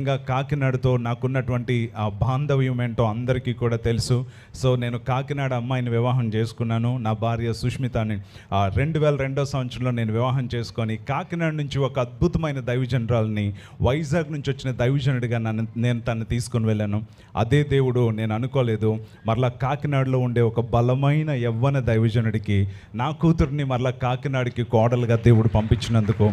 ఇంకా కాకినాడతో నాకున్నటువంటి ఆ బాంధవ్యం ఏంటో అందరికీ కూడా తెలుసు. సో నేను కాకినాడ అమ్మాయిని వివాహం చేసుకున్నాను. నా భార్య సుష్మితని 2002 సంవత్సరంలో నేను వివాహం చేసుకొని కాకినాడ నుంచి ఒక అద్భుతమైన దైవజనరాలని, వైజాగ్ నుంచి వచ్చిన దైవజనుడిగా నేను తను తీసుకొని వెళ్ళాను. అదే దేవుడు, నేను అనుకోలేదు మరలా కాకినాడలో ఉండే ఒక బలమైన యవ్వన దైవజనుడికి నా కూతుర్ని మరలా కాకినాడకి కోడలుగా దేవుడు పంపించినందుకు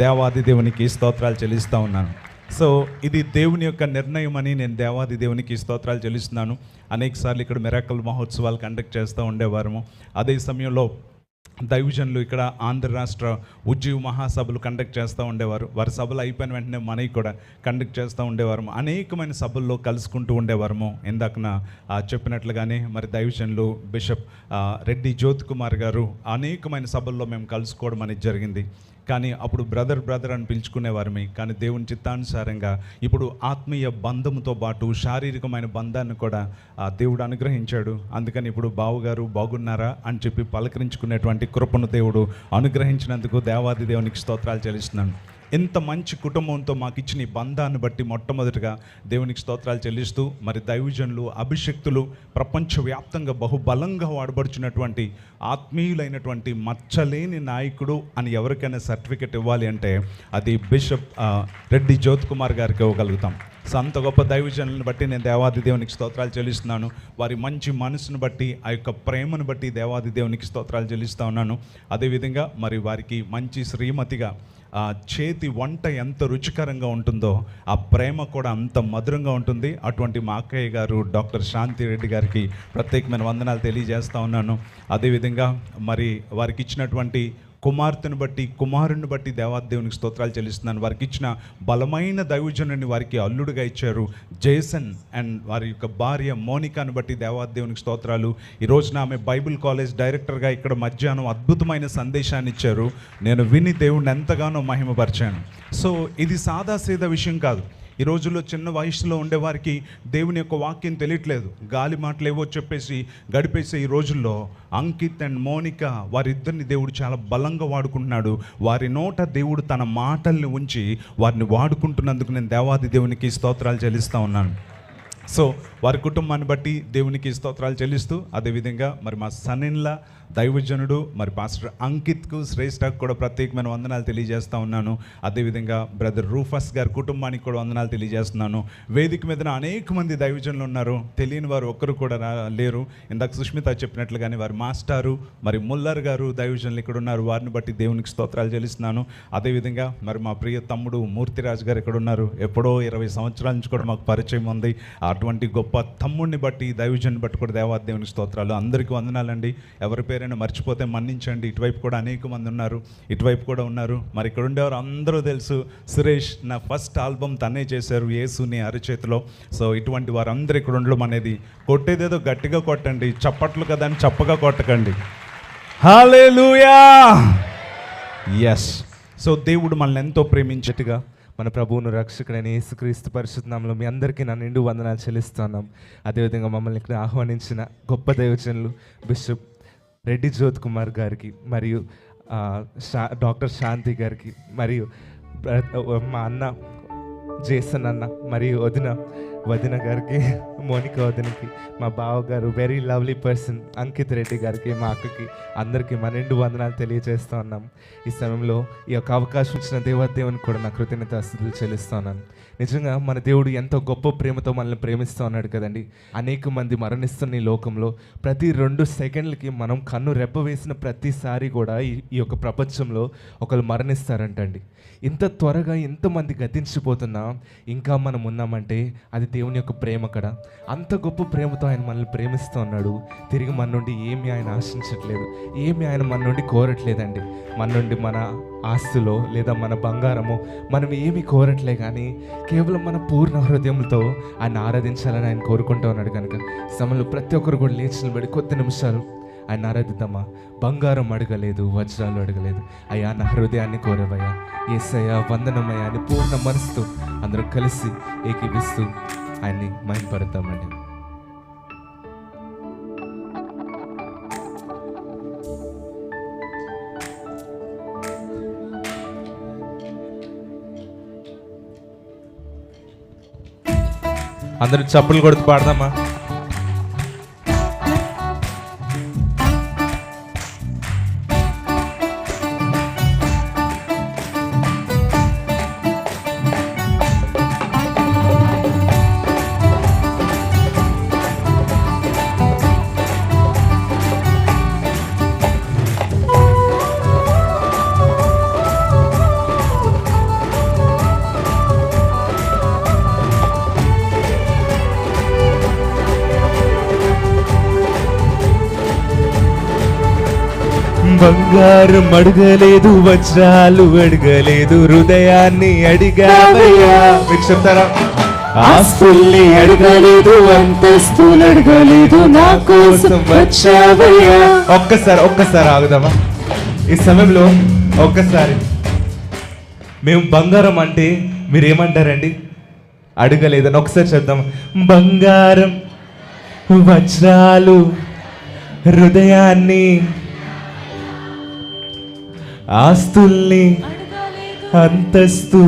దేవాది దేవునికి స్తోత్రాలు చెల్లిస్తూ ఉన్నాను. సో ఇది దేవుని యొక్క నిర్ణయం అని నేను దేవాది దేవునికి స్తోత్రాలు చెల్లిస్తున్నాను. అనేకసార్లు ఇక్కడ మిరాకల్ మహోత్సవాలు కండక్ట్ చేస్తూ ఉండేవారము. అదే సమయంలో దైవజనులు ఇక్కడ ఆంధ్ర రాష్ట్ర ఉజ్జీవ మహాసభలు కండక్ట్ చేస్తూ ఉండేవారు. వారి సభలు అయిపోయిన వెంటనే మనకి కూడా కండక్ట్ చేస్తూ ఉండేవారము. అనేకమైన సభల్లో కలుసుకుంటూ ఉండేవారము. ఇందాకన చెప్పినట్లుగానే మరి దైవజనులు బిషప్ రెడ్డి జ్యోతి కుమార్ గారు అనేకమైన సభల్లో మేము కలుసుకోవడం అనేది జరిగింది. కానీ అప్పుడు బ్రదర్ అని పిలుచుకునేవారమే. కానీ దేవుని చిత్తానుసారంగా ఇప్పుడు ఆత్మీయ బంధముతో పాటు శారీరకమైన బంధాన్ని కూడా దేవుడు అనుగ్రహించాడు. అందుకని ఇప్పుడు బావుగారు బాగున్నారా అని చెప్పి పలకరించుకునేటువంటి కృపను దేవుడు అనుగ్రహించినందుకు దేవాది దేవునికి స్తోత్రాలు చెల్లిస్తున్నాను. ఇంత మంచి కుటుంబంతో మాకు ఇచ్చిన ఈ బంధాన్ని బట్టి మొట్టమొదటిగా దేవునికి స్తోత్రాలు చెల్లిస్తూ, మరి దైవజనులు అభిషక్తులు ప్రపంచవ్యాప్తంగా బహుబలంగా వాడబడుచున్నటువంటి ఆత్మీయులైనటువంటి మచ్చలేని నాయకుడు అని ఎవరికైనా సర్టిఫికెట్ ఇవ్వాలి అంటే అది బిషప్ రెడ్డి జ్యోతి కుమార్ గారికి ఇవ్వగలుగుతాం. సో అంత గొప్ప దైవజనులను బట్టి నేను దేవాది దేవునికి స్తోత్రాలు చెల్లిస్తున్నాను. వారి మంచి మనసును బట్టి, ఆ యొక్క ప్రేమను బట్టి దేవాది దేవునికి స్తోత్రాలు చెల్లిస్తూ ఉన్నాను. అదేవిధంగా మరి వారికి మంచి శ్రీమతిగా చేతి వంట ఎంత రుచికరంగా ఉంటుందో ఆ ప్రేమ కూడా అంత మధురంగా ఉంటుంది. అటువంటి మా అక్కయ్య గారు డాక్టర్ శాంతి రెడ్డి గారికి ప్రత్యేకమైన వందనాలు తెలియజేస్తూ ఉన్నాను. అదేవిధంగా మరి వారికి ఇచ్చినటువంటి కుమార్తెను బట్టి, కుమారుని బట్టి దేవాది దేవునికి స్తోత్రాలు చెల్లిస్తున్నాను. వారికి ఇచ్చిన బలమైన దైవజనుని వారికి అల్లుడుగా ఇచ్చారు జేసన్, అండ్ వారి యొక్క భార్య మోనికాను బట్టి దేవాది దేవునికి స్తోత్రాలు. ఈ రోజున ఆమె బైబిల్ కాలేజ్ డైరెక్టర్గా ఇక్కడ మధ్యాహ్నం అద్భుతమైన సందేశాన్ని ఇచ్చారు. నేను విని దేవుడిని ఎంతగానో మహిమపరిచాను. సో ఇది సాదాసీదా విషయం కాదు. ఈ రోజుల్లో చిన్న వయసులో ఉండేవారికి దేవుని యొక్క వాక్యం తెలియట్లేదు. గాలి మాటలు ఏవో చెప్పేసి గడిపేసే ఈ రోజుల్లో అంకిత్ అండ్ మోనిక వారిద్దరిని దేవుడు చాలా బలంగా వాడుకుంటున్నాడు. వారి నోట దేవుడు తన మాటల్ని ఉంచి వారిని వాడుకుంటున్నందుకు నేను దేవాది దేవునికి స్తోత్రాలు చెల్లిస్తూ ఉన్నాను. సో వారి కుటుంబాన్ని బట్టి దేవునికి స్తోత్రాలు చెల్లిస్తూ, అదేవిధంగా మరి మా సన్నిన్లా దైవజనుడు మరి పాస్టర్ అంకిత్కు, శ్రేష్ఠకు కూడా ప్రత్యేకమైన వందనాలు తెలియజేస్తూ ఉన్నాను. అదేవిధంగా బ్రదర్ రూఫస్ గారి కుటుంబానికి కూడా వందనాలు తెలియజేస్తున్నాను. వేదిక మీద అనేక మంది దైవజనులు ఉన్నారు, తెలియని వారు ఒక్కరు కూడా లేరు. ఇందాక సుష్మిత చెప్పినట్లుగానే వారి మాస్టారు మరి ముల్లర్ గారు దైవజనులు ఇక్కడ ఉన్నారు. వారిని బట్టి దేవునికి స్తోత్రాలు చెల్లిస్తున్నాను. అదేవిధంగా మరి మా ప్రియ తమ్ముడు మూర్తిరాజు గారు ఇక్కడ ఉన్నారు. ఎప్పుడో 20 సంవత్సరాల నుంచి కూడా మాకు పరిచయం ఉంది. అటువంటి గొప్ప తమ్ముడిని బట్టి, దైవజన్ని బట్టి కూడా దేవాది దేవునికి స్తోత్రాలు. అందరికీ వందనాలండి. ఎవరి పేరైనా మర్చిపోతే మన్నించండి. ఇటువైపు కూడా అనేక మంది ఉన్నారు, ఇటువైపు కూడా ఉన్నారు. మరి ఇక్కడ ఉండేవారు అందరూ తెలుసు. సురేష్ నా ఫస్ట్ ఆల్బమ్ తనే చేశారు, యేసుని అరచేతిలో. సో ఇటువంటి వారందరూ ఇక్కడ ఉండడం అనేది, కొట్టేదేదో గట్టిగా కొట్టండి, చప్పట్లు కదా అని చప్పగా కొట్టకండి. హల్లెలూయా. ఎస్. సో దేవుడు మనల్ని ఎంతో ప్రేమించేట్టుగా మన ప్రభువును రక్షకుడైన యేసుక్రీస్తు పరిశుద్ధ నామములో మీ అందరికీ నా నిండు వందనాలు చెల్లిస్తున్నాం. అదేవిధంగా మమ్మల్ని ఇక్కడ ఆహ్వానించిన గొప్ప దైవజనులు బిషప్ రెడ్డి జ్యోతి కుమార్ గారికి, మరియు డాక్టర్ శాంతి గారికి, మరియు మా అన్న జేసన్ అన్న, మరియు వదిన గారికి, మోనిక వదినకి, మా బావగారు very lovely person Ankit Reddy గారికి, మా అక్కకి, అందరికీ మా నిండు వందనాలు తెలియజేస్తూ ఉన్నాం. ఈ సమయంలో ఈ యొక్క అవకాశం ఇచ్చిన దేవాదేవునికి కూడా నా కృతజ్ఞతాస్తుతులు చెల్లిస్తున్నాను. నిజంగా మన దేవుడు ఎంతో గొప్ప ప్రేమతో మనల్ని ప్రేమిస్తూ ఉన్నాడు కదండి. అనేక మంది మరణిస్తున్న ఈ లోకంలో ప్రతి 2 సెకండ్లకి మనం కన్ను రెప్ప వేసిన ప్రతిసారి కూడా ఈ యొక్క ప్రపంచంలో ఒకరు మరణిస్తారంటండి. ఇంత త్వరగా ఎంతమంది గతించిపోతున్నా ఇంకా మనం ఉన్నామంటే అది దేవుని యొక్క ప్రేమ కదా. అంత గొప్ప ప్రేమతో ఆయన మనల్ని ప్రేమిస్తూ ఉన్నాడు. తిరిగి మన నుండి ఏమి ఆయన ఆశించట్లేదు, ఏమి ఆయన మన నుండి కోరట్లేదండి. మన నుండి మన ఆస్తులో లేదా మన బంగారము మనం ఏమి కోరట్లే, కానీ కేవలం మన పూర్ణ హృదయంతో ఆయన ఆరాధించాలని ఆయన కోరుకుంటూ ఉన్నాడు. కనుక సమయంలో ప్రతి ఒక్కరు కూడా లేచి నిలబడి కొద్ది నిమిషాలు ఆయన ఆరాధిద్దామా. బంగారం అడగలేదు, వజ్రాలు అడగలేదు, అయ్యా నా హృదయాన్ని కోరవయ్యా, యేసయ్యా వందనమయ్యా అని పూర్ణ మనసుతో అందరూ కలిసి ఏకీపిస్తూ ఆయన్ని మహిమపడతామండి. అందరూ చప్పులు కొడుతూ పాడదామా? బంగారం అడగలేదు, వజ్రాలు అడగలేదు, హృదయాన్ని అడిగావయ్యా. మీరు చెప్తారా? ఆస్తుల్ని అడగలేదు, అంతస్తులు అడగలేదు, నా కోసం వచ్చావయ్యా. ఒక్కసారి ఆగుదామా? ఈ సమయంలో ఒక్కసారి మేము బంగారం అంటే మీరేమంటారండి? అడగలేదని ఒకసారి చెప్దాం. బంగారం, వజ్రాలు, హృదయాన్ని, ఆస్తుల్ని, అంతస్తు,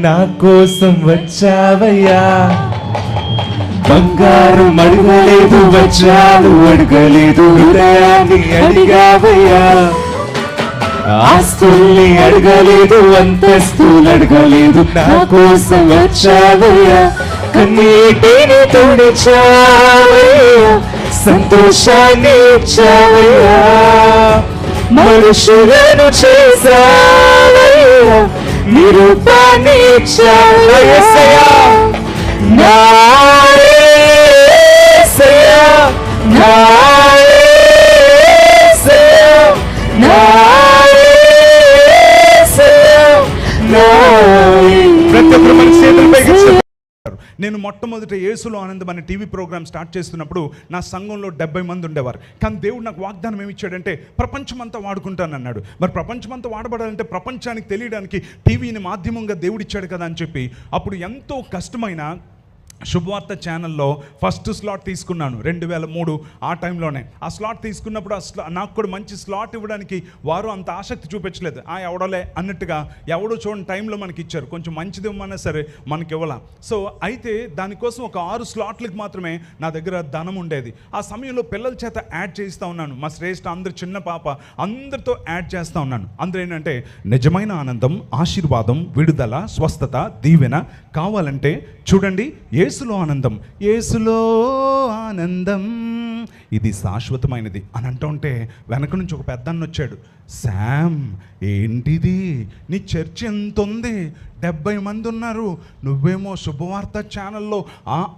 నా కోసం వచ్చావయ్యా. బంగారం అడగలేదు, వజ్రాలు అడగలేదు, హృదయాన్ని అడిగావయ్యా. ఆస్తుల్ని అడగలేదు, అంతస్తులు అడగలేదు, నా కోసం వచ్చావయ్యా. కన్నీటిని తుడిచావయ్యా, సంతోషాన్ని ఇచ్చావయ్యా. మనుషులను చేసావయ్యా, నిరూపాన్ని ఇచ్చావయ్యా. నా యేసయ్యా, నా యేసయ్యా, నా యేసయ్యా, నా యేసయ్యా. నేను మొట్టమొదట యేసులో ఆనందం అనే టీవీ ప్రోగ్రామ్ స్టార్ట్ చేస్తున్నప్పుడు నా సంఘంలో 70 మంది ఉండేవారు. కానీ దేవుడు నాకు వాగ్దానం ఏమి ఇచ్చాడంటే ప్రపంచమంతా వాడుకుంటానన్నాడు. మరి ప్రపంచమంతా వాడబడాలంటే ప్రపంచానికి తెలియడానికి టీవీని మాధ్యమంగా దేవుడు ఇచ్చాడు కదా అని చెప్పి అప్పుడు ఎంతో కష్టమైన శుభవార్త ఛానల్లో ఫస్ట్ స్లాట్ తీసుకున్నాను 2003 ఆ టైంలోనే. ఆ స్లాట్ తీసుకున్నప్పుడు నాకు కూడా మంచి స్లాట్ ఇవ్వడానికి వారు అంత ఆసక్తి చూపించలేదు. ఎవడోలే అన్నట్టుగా ఎవడో చూడని టైంలో మనకి ఇచ్చారు. కొంచెం మంచిది ఇవ్వమన్నా సరే మనకి ఇవ్వాల. సో అయితే దానికోసం ఒక 6 స్లాట్లకు మాత్రమే నా దగ్గర ధనం ఉండేది. ఆ సమయంలో పిల్లల చేత యాడ్ చేస్తూ ఉన్నాను. మా శ్రేష్ఠ అందరు చిన్న పాప అందరితో యాడ్ చేస్తూ ఉన్నాను. అందరూ ఏంటంటే నిజమైన ఆనందం, ఆశీర్వాదం, విడుదల, స్వస్థత, దీవెన కావాలంటే చూడండి యేసులో ఆనందం, యేసులో ఆనందం ఇది శాశ్వతమైనది అని అంటుంటే వెనక నుంచి ఒక పెద్ద అన్న వచ్చాడు. శామ్, ఏంటిది నీ చర్చ్ ఎంత ఉంది, 70 మంది ఉన్నారు, నువ్వేమో శుభవార్త ఛానల్లో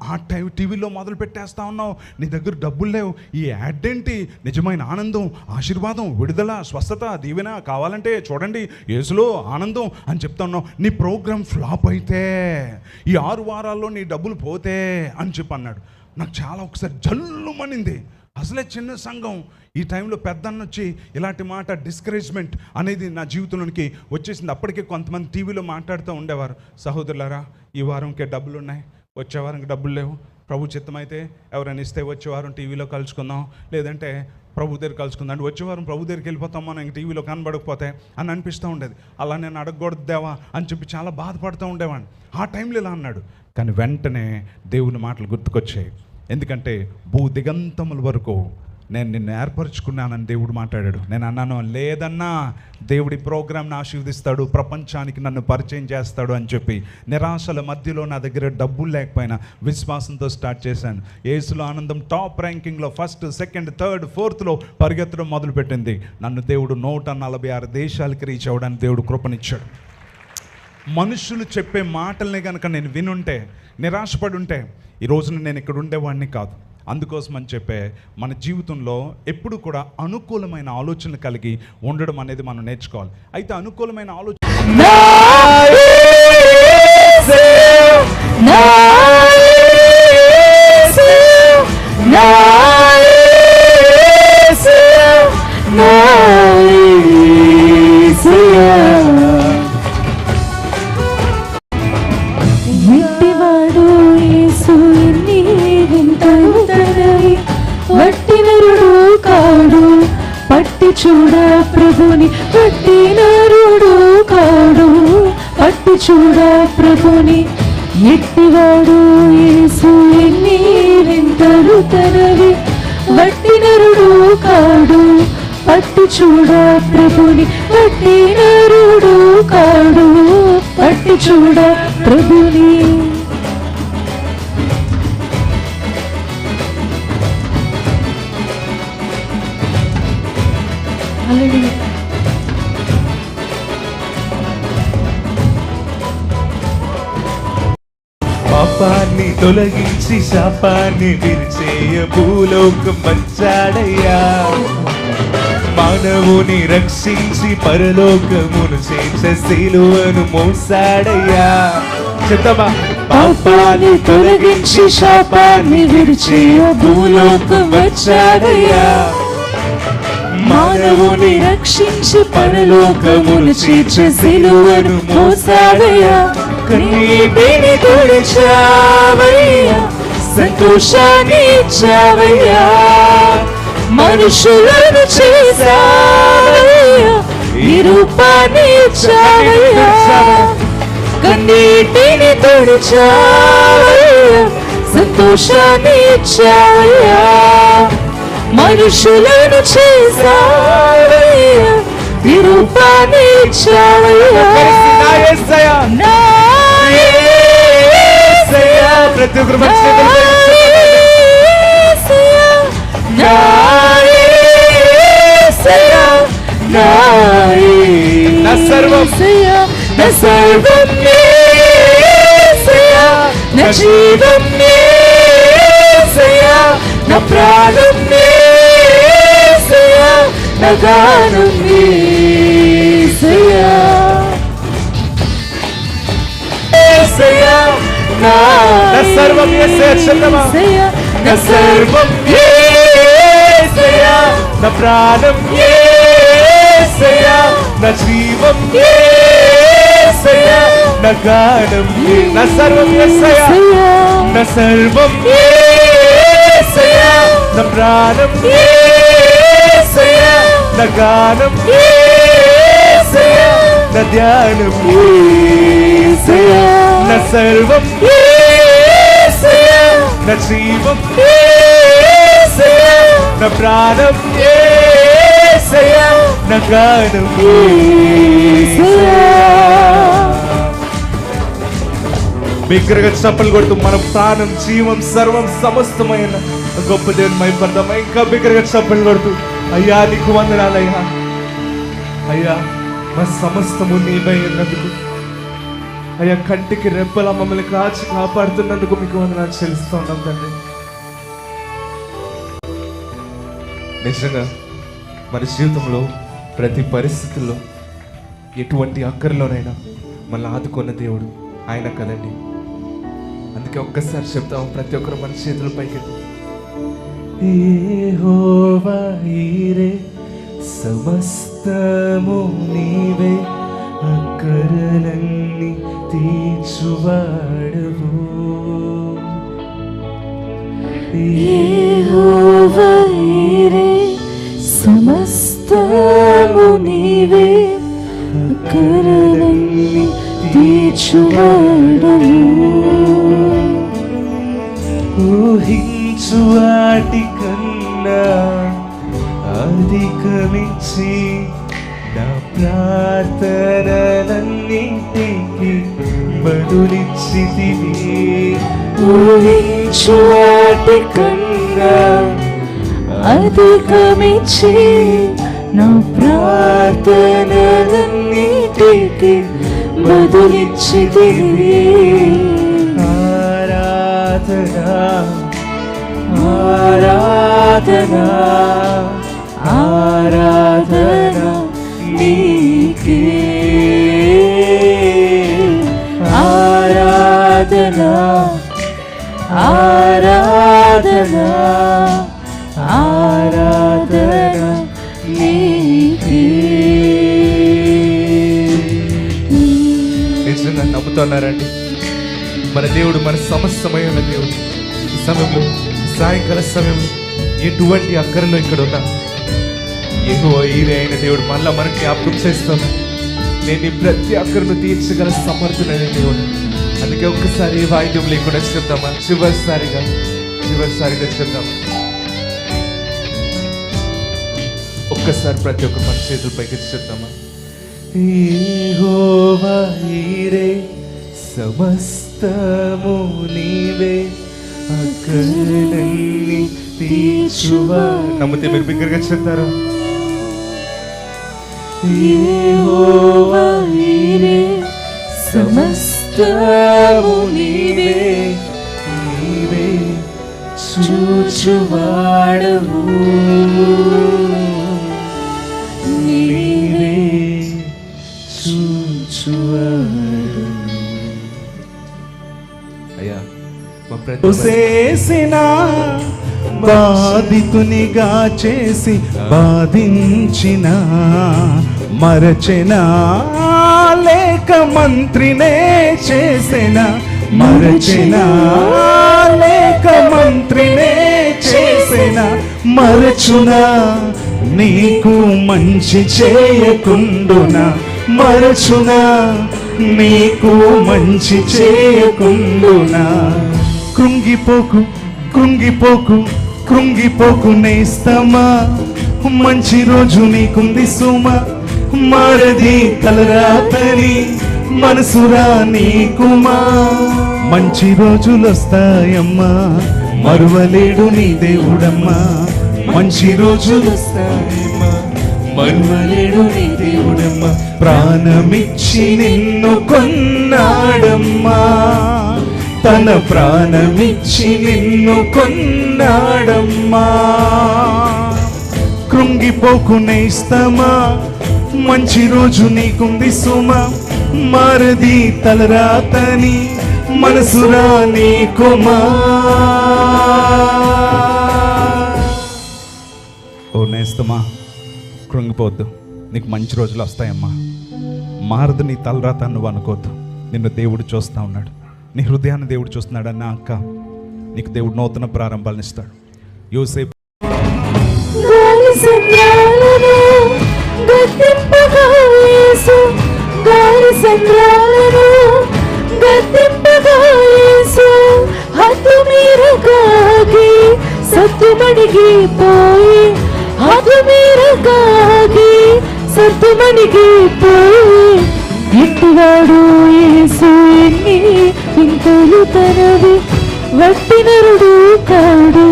ఆ టీవీలో మొదలు పెట్టేస్తా ఉన్నావు, నీ దగ్గర డబ్బులు లేవు, ఈ యాడ్ ఏంటి, నిజమైన ఆనందం, ఆశీర్వాదం, విడుదల, స్వస్థత, దీవెన కావాలంటే చూడండి యేసులో ఆనందం అని చెప్తా ఉన్నావు, నీ ప్రోగ్రామ్ ఫ్లాప్ అయితే ఈ 6 వారాల్లో నీ డబ్బులు పోతే అని చెప్పి అన్నాడు. నాకు చాలా ఒకసారి జల్లుమనింది. అసలే చిన్న సంఘం, ఈ టైంలో పెద్దన్న వచ్చి ఇలాంటి మాట డిస్కరేజ్మెంట్ అనేది నా జీవితంలోనికి వచ్చేసింది. అప్పటికే కొంతమంది టీవీలో మాట్లాడుతూ ఉండేవారు, సహోదరులారా ఈ వారంకే డబ్బులు ఉన్నాయి, వచ్చే వారంకి డబ్బులు లేవు, ప్రభు చిత్తమైతే ఎవరైనా ఇస్తే వచ్చే వారం టీవీలో కలుసుకుందాం, లేదంటే ప్రభు దగ్గర కలుసుకుందాం అంటే వచ్చే వారం ప్రభు దగ్గరికి వెళ్ళిపోతాం మనం, ఇంక టీవీలో కనబడకపోతే అని అనిపిస్తూ ఉండేది. అలా నేను అడగకూడదు దేవా అని చెప్పి చాలా బాధపడుతూ ఉండేవాడిని. ఆ టైంలో ఇలా అన్నాడు. కానీ వెంటనే దేవుని మాటలు గుర్తుకొచ్చాయి. ఎందుకంటే భూ దిగంతముల వరకు నేను నిన్ను ఏర్పరచుకున్నానని దేవుడు మాట్లాడాడు. నేను అన్నాను, లేదన్నా దేవుడి ప్రోగ్రామ్ని ఆశీర్వదిస్తాడు, ప్రపంచానికి నన్ను పరిచయం చేస్తాడు అని చెప్పి నిరాశల మధ్యలో నా దగ్గర డబ్బులు లేకపోయినా విశ్వాసంతో స్టార్ట్ చేశాను. యేసులో ఆనందం top ర్యాంకింగ్లో 1st, 2nd, 3rd, 4th పరిగెత్తడం మొదలుపెట్టింది. నన్ను దేవుడు 146 దేశాలకి రీచ్ అవ్వడానికి దేవుడు కృపనిచ్చాడు. మనుషులు చెప్పే మాటల్ని కనుక నేను వినుంటే, నిరాశపడి ఉంటే ఈ రోజున నేను ఇక్కడ ఉండేవాడిని కాదు. అందుకోసం అని చెప్పే మన జీవితంలో ఎప్పుడు కూడా అనుకూలమైన ఆలోచనలు కలిగి ఉండడం అనేది మనం నేర్చుకోవాలి. అయితే అనుకూలమైన ఆలోచన చూడ ప్రభుని, పట్టినరుడు కాడు, పట్టి చూడ ప్రభుని, ఎట్టివాడు యేసు ఎన్ని వింతలు తనవి వట్టి నరుడు కాడు పట్టి చూడ ప్రభుని వట్టి నరుడు కాడు పట్టి చూడ ప్రభుని హల్లెలూయా. పాపాన్ని తొలగించి శాపాన్ని విరిచేయ భూలోకం వచ్చాడయ్యా. మానవుని రక్షించి పరలోకమును చేర్చే సిలువను మోసాడయ్యా. చెప్తామా? పాపాన్ని తొలగించి శాపాన్ని విడిచేయ భూలోకం వచ్చాడయ్యా. మానవుని రక్షించి పరలోకమును చేర్చే సిలువను మోసాడయ్యా. కన్నీటిని తుడిచావయ్యా, సంతోషాన్ని ఇచ్చావయ్యా, మనుషులను చేశావయ్యా, ఈ రూపాన్ని ఇచ్చావయ్యా. కన్నీటిని తుడిచావయ్యా, సంతోషాన్ని ఇచ్చావయ్యా, మనుషులను చేశావయ్యా, ఈ రూపాన్ని ఇచ్చావయ్యా. నా యేసయ్యా, ప్రతి ఒక్కరు నా యేసయ్యా, నా యేసయ్యా, నా నా సర్వం, యేసయ్యా, నా సర్వం యేసయ్యా, నా జీవం యేసయ్యా, నా ప్రాణం యేసయ్యా, నా గానం యేసయ్యా. యేసయ్యా, నా సర్వం యేసయ్యా. చెప్తామా? యేసయ్యా, నా సర్వం యేసయ్యా, నా ప్రాణం యేసయ్యా, నా జీవం యేసయ్యా, నా గానం నా సర్వం యేసయ్యా. నా సర్వం యేసయ్యా, నా ప్రాణం యేసయ్యా, నా గానం యేసయ్యా, నా ధ్యానం యేసయ్యా. నా సర్వం యేసయ్యా, నా జీవం యేసయ్యా, నా ప్రాణం యేసయ్యా, నా గానం యేసయ్యా. బిగ్గరగా చప్పలు కొడుతూ మన ప్రాణం, జీవం, సర్వం సమస్తమైన గొప్ప దేవుని మైపడదామా? ఇంకా బిగ్గరగా చప్పలు కొడుతూ, అయ్యా నీకు వందనాలయ్యా. అయ్యా మా సమస్తము నీవై ఉన్నందుకు, అయ్యా కంటికి రెప్పలా మమ్మల్ని కాచి కాపాడుతున్నందుకు మీకు వందనాలు చెల్లిస్తూ ఉన్నాం తండ్రి. నిజంగా మన జీవితంలో ప్రతి పరిస్థితుల్లో ఎటువంటి అక్కర్లోనైనా మనల్ని ఆదుకున్న దేవుడు ఆయన కదండి. అందుకే ఒక్కసారి చెప్తాము, ప్రతి ఒక్కరు మన చేతుల పైకి యెహోవా ఈరే, సమస్తము నీవే, అక్కరలన్నీ తీర్చువాడవు. యెహోవా ఈరే, సమస్తము నీవే, అక్కరలన్నీ తీర్చువాడవు. ఊహించు వాటి కన్నా అధికమించి నా ప్రార్థనలన్నింటికి బదులిచ్చితివి. ఊహించు వాటి కన్నా అధికమించి నా ప్రార్థనలన్నిటికి బదులిచ్చితివి. ఆరాధనా ఆరాధనా ఆరాధనా నీకే, ఆరాధనా ఆరాధనా ఆరాధనా నీకే. నిజంగా నమ్ముతున్నారండి మన దేవుడు మన సమస్తమైన దేవుడు. ఈ సమయంలో, సాయంకాల సమయంలో ఎటువంటి అక్కరలో ఇక్కడ ఉన్నా యెహోవా ఈరే అయిన దేవుడు మళ్ళా మనకి జ్ఞాపకం చేస్తాం. నేను ఈ ప్రతి అక్కరను తీర్చగల సమర్థుడైన దేవుడు. అందుకే ఒక్కసారి ఈ వాయిద్యం లేకుండా చెప్తామా? చివరిసారిగా చెప్తామా? ఒక్కసారి ప్రతి ఒక్క మన చేతుల పైకి చెప్తామా? యెహోవా ఈరే, సమస్తము నీవే, అక్కరలన్నీ తీర్చువా. నమ్మితే మీరు బిగ్గరగా చెప్తారా? యెహోవా ఈరే, సమస్తము నీవే, నీవే చూచువాడవు, నీవే చూచువాడవు. అయ్యా మా చేసిన బాధితునిగా చేసి బాధించిన మరచెన, లేక మంత్రినే చేసిన మరచెన, లేక మంత్రినే చేసిన మరచునా, నీకు మంచి చేయకుండునా, మరచునా నీకు మంచి చేయకుండునా. కృంగిపోకు కృంగిపోకు కృంగిపోకు నేస్తమా, మంచి రోజు నీకుంది సుమా, మారది తలరాతని మనసురా నీకుమా. మంచి రోజులు వస్తాయమ్మా, మరువలేడు నీ దేవుడమ్మా. మంచి రోజులు వస్తాయమ్మా, మరువలేడు నీ దేవుడమ్మా. ప్రాణమిచ్చి నిన్ను కొన్నాడమ్మా, తన ప్రాణమిచ్చి నిన్ను కొన్నాడమ్మా. కృంగిపోకు నేస్తమా, మంచి రోజు నీకుంది సుమా, మారది తలరాతని మనసురా నీకుమా. ఓ నేస్తమా, కృంగిపోద్దు, నీకు మంచి రోజులు వస్తాయమ్మా. మారదు నీ తలరాత నువ్వు అనుకోద్దు. నిన్ను దేవుడు చూస్తూ ఉన్నాడు, నీ హృదయాన్ని దేవుడు చూస్తున్నాడు. అన్న అక్క, నీకు దేవుడు నూతన ప్రారంభాలను ఇస్తాడు. యోసేపు గాలి సంద్రాలను గద్దింపగా యేసు, గాలి సంద్రాలను గద్దింపగా యేసు, హద్దు మీరగాగి సత్తుమణిగి పోయి, హద్దు మీరగాగి సత్తుమణిగి పోయి, ఇంటివాడు యేసు ఎన్ని ఇంతలు తనవి, వట్టి నరుడు కాడు,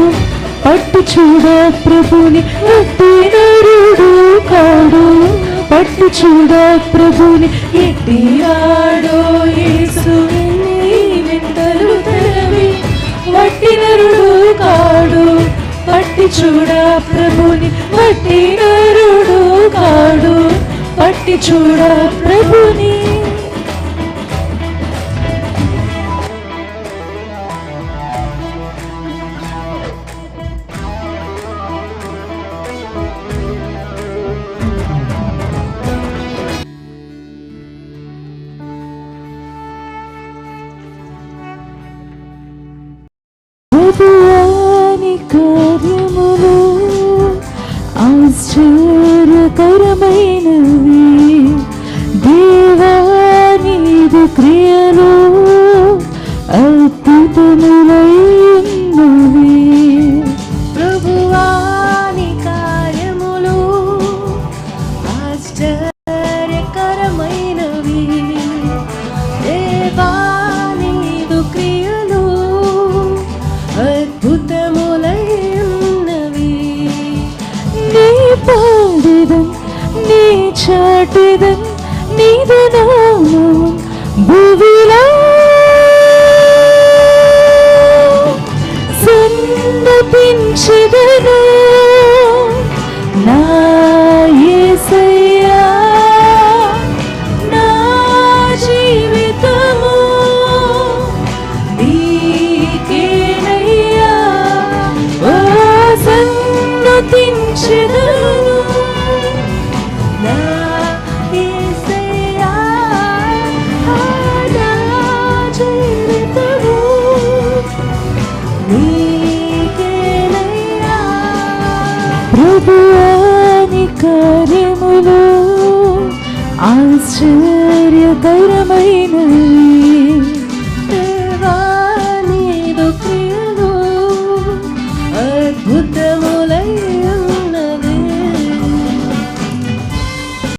పట్టు చూడ ప్రభుని, వట్టి నరుడు కాడు, పట్టు చూడ ప్రభుని. ఇంటివాడు యేసు ఎన్ని వింతలు తనవి, వట్టి నరుడు కాడు, పట్టి చూడ ప్రభుని, వట్టి నరుడు కాడు, పట్టి చూడ ప్రభుని. ప్రభువాని కార్యములు ఆశ్చర్యకరమైనవి, దేవానిది క్రియలు అద్భుతములైనవి. ప్రభువాని కార్యములు ఆశ్చర్యకరమైనవి, దేవానిది క్రియలు అద్భుతములైనవి. నీ పాడెదన్, నీ చాటెదన్, నీదు నామము భువిలో సన్నపించెదను. నా యేసయ్యా, నా జీవితము నీకేనయ్యా, ఓ సన్నతించెదను. నా యేసయ్యా, నా జీవితము నీకేనయ్యా. ప్రభువాని కార్యములు ఆశ్చర్యకరమైనవి, ఉత్తమ